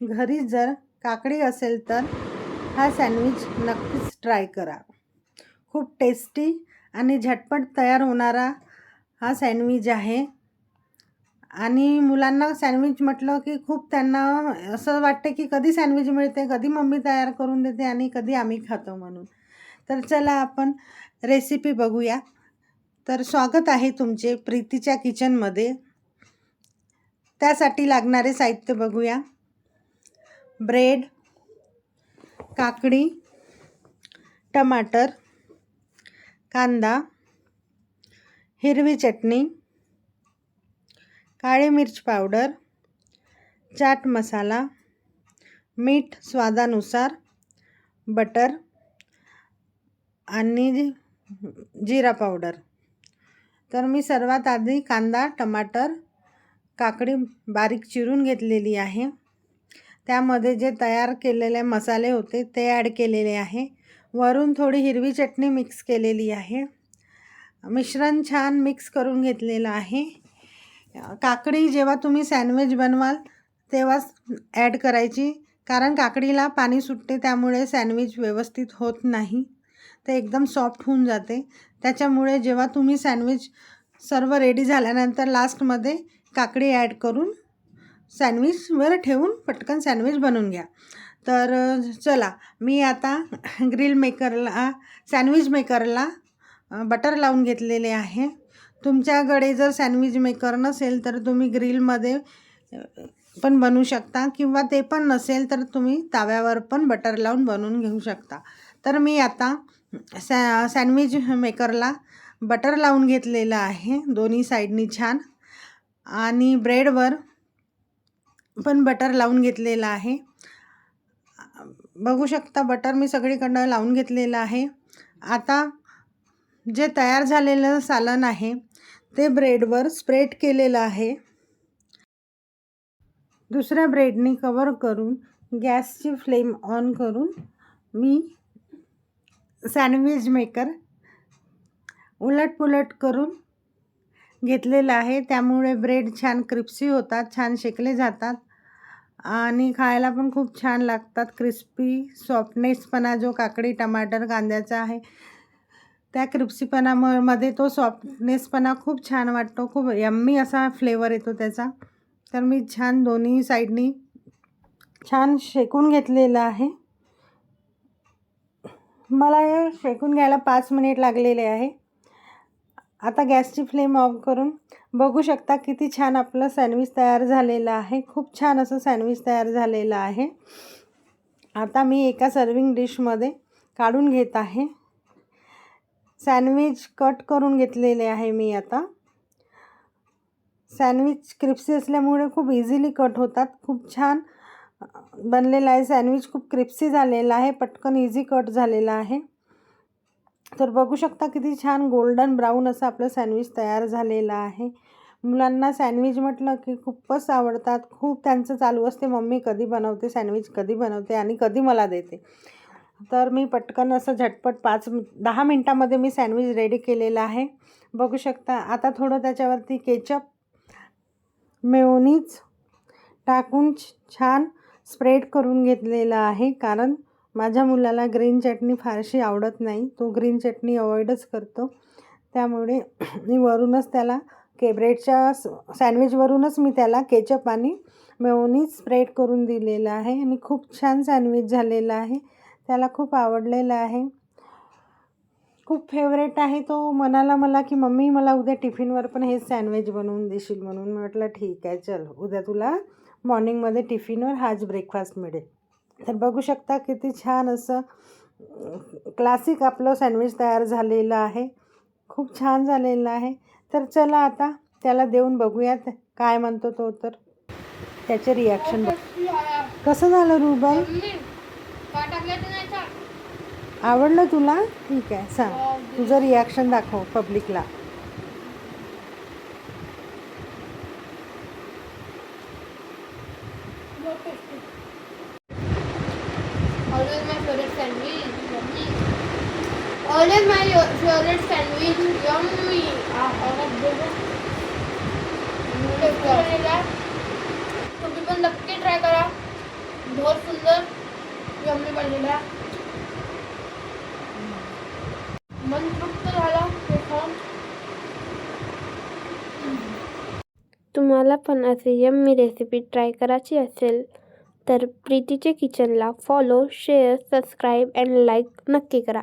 घरी जर काकडी असेल तर हा सँडविच नक्कीच ट्राय करा. खूप टेस्टी आणि झटपट तयार होणारा हा सँडविच आहे. आणि मुलांना सँडविच म्हटलं की खूप त्यांना असं वाटतं की कधी सँडविच मिळते, कधी मम्मी तयार करून देते आणि कधी आम्ही खातो म्हणून. तर चला आपण रेसिपी बघूया. तर स्वागत आहे तुमचे प्रीतीच्या किचनमध्ये. त्यासाठी लागणारे साहित्य बघूया. ब्रेड, काकडी, टमाटर, कांदा, हिरवी चटणी, काळी मिर्च पावडर, चाट मसाला, मीठ स्वादानुसार, बटर आणि जिरा पावडर. तर मी सर्वात आधी कांदा, टमाटर, काकडी बारीक चिरून घेतलेली आहे. त्यामध्ये जे तयार केलेले मसाले होते ते ॲड केलेले आहे. वरून थोडी हिरवी चटणी मिक्स केलेली आहे. मिश्रण छान मिक्स करून घेतलेलं आहे. काकडी जेव्हा तुम्ही सँडविच बनवाल तेव्हाच ॲड करायची, कारण काकडीला पाणी सुटते, त्यामुळे सँडविच व्यवस्थित होत नाही, ते एकदम सॉफ्ट होऊन जाते. त्याच्यामुळे जेव्हा तुम्ही सँडविच सर्व रेडी झाल्यानंतर लास्टमध्ये काकडी ॲड करून सँडविचवर ठेवून पटकन सँडविच बनवून घ्या. तर चला मी आता सँडविच मेकरला बटर लावून घेतलेले आहे. तुमच्याकडे जर सँडविच मेकर नसेल तर तुम्ही ग्रिलमध्ये पण बनवू शकता, किंवा ते पण नसेल तर तुम्ही ताव्यावर पण बटर लावून बनवून घेऊ शकता. तर मी आता सँडविच मेकरला बटर लावून घेतलेलं आहे दोन्ही साईडनी छान, आणि ब्रेडवर पण बटर लावून घेतलेलं आहे. बघू शकता बटर मी सगळीकडनं लावून घेतलेलं आहे. आता जे तयार झालेलं सालन आहे ते ब्रेडवर स्प्रेड केलेलं आहे. दुसऱ्या ब्रेडनी कवर करून गॅसची फ्लेम ऑन करून मी सँडविच मेकर उलटपुलट करून घेतलेलं आहे. त्यामुळे ब्रेड छान क्रिस्पी होतात, छान शेकले जातात आणि खायला पण खूप छान लागतात. क्रिस्पी सॉफ्टनेसपणा जो काकडी टमाटर कांद्याचा आहे त्या क्रिस्पीपणामध्ये तो सॉफ्टनेसपणा खूप छान वाटतो. खूप यम्मी असा फ्लेवर येतो त्याचा. तर मी छान दोन्ही साईडनी छान शेकून घेतलेलं आहे. मला हे शेकून घ्यायला 5 मिनिट लागलेले आहे. आता गॅसची फ्लेम ऑफ करून बघू शकता किती छान आपलं सँडविच तयार झालेलं आहे. खूप छान असं सँडविच तयार झालेलं आहे. आता मी एका सर्विंग डिशमध्ये काढून घेत आहे. सँडविच कट करून घेतलेले आहे मी. आता सँडविच क्रिस्पी असल्यामुळे खूप इझिली कट होतात. खूप छान बनलेला आहे सँडविच, खूप क्रिस्पी झालेला आहे, पटकन इझी कट झालेला आहे. तर बघू शकता किती छान गोल्डन ब्राऊन असं आपलं सँडविच तयार झालेलं आहे. मुलांना सँडविच म्हटलं की खूपच आवडतात. खूप त्यांचं चालू असते, मम्मी कधी बनवते सँडविच, कधी बनवते आणि कधी मला देते. तर मी पटकन असं झटपट 5-10 मिनटामध्ये मी सँडविच रेडी केलेलं आहे. बघू शकता. आता थोडं त्याच्यावरती केचप मेयोनीज टाकून छान स्प्रेड करून घेतलेलं आहे, कारण माझ्या मुलाला ग्रीन चटणी फारशी आवडत नाही, तो ग्रीन चटणी अवॉइडच करतो. त्यामुळे मी वरूनच त्याला ब्रेडच्या सँडविचवरूनच मी त्याला केचप आणि मेयोनीज स्प्रेड करून दिलेलं आहे आणि खूप छान सँडविच झालेलं आहे. त्याला खूप आवडलेलं आहे, खूप फेवरेट आहे. तो म्हणाला मला की मम्मी मला उद्या टिफिनवर पण हेच सँडविच बनवून देशील म्हणून. मी म्हटलं ठीक आहे, चल उद्या तुला मॉर्निंगमध्ये टिफिनवर हाच ब्रेकफास्ट मिळेल. तर बघू शकता किती छान असं क्लासिक आपलं सँडविच तयार झालेलं आहे. खूप छान झालेलं आहे. तर चला आता त्याला देऊन बघूयात काय म्हणतो तो. तर त्याचे रिॲक्शन कसं झालं रुबल? आवडलं तुला? ठीक आहे, सांग तुझं रिॲक्शन दाखव पब्लिकला. Always my favorite sandwich. Yummy. Always my favorite sandwich. Yummy. तुम्ही पण नक्की ट्राय करा. बहुत सुंदर यम्मी बनलेला. मन तृप्त झाला हे खाऊन. तुम्हाला पण असे यम्मी रेसिपी ट्राय करायची असेल तर प्रीतीचे किचनला follow, share, subscribe and like नक्की करा.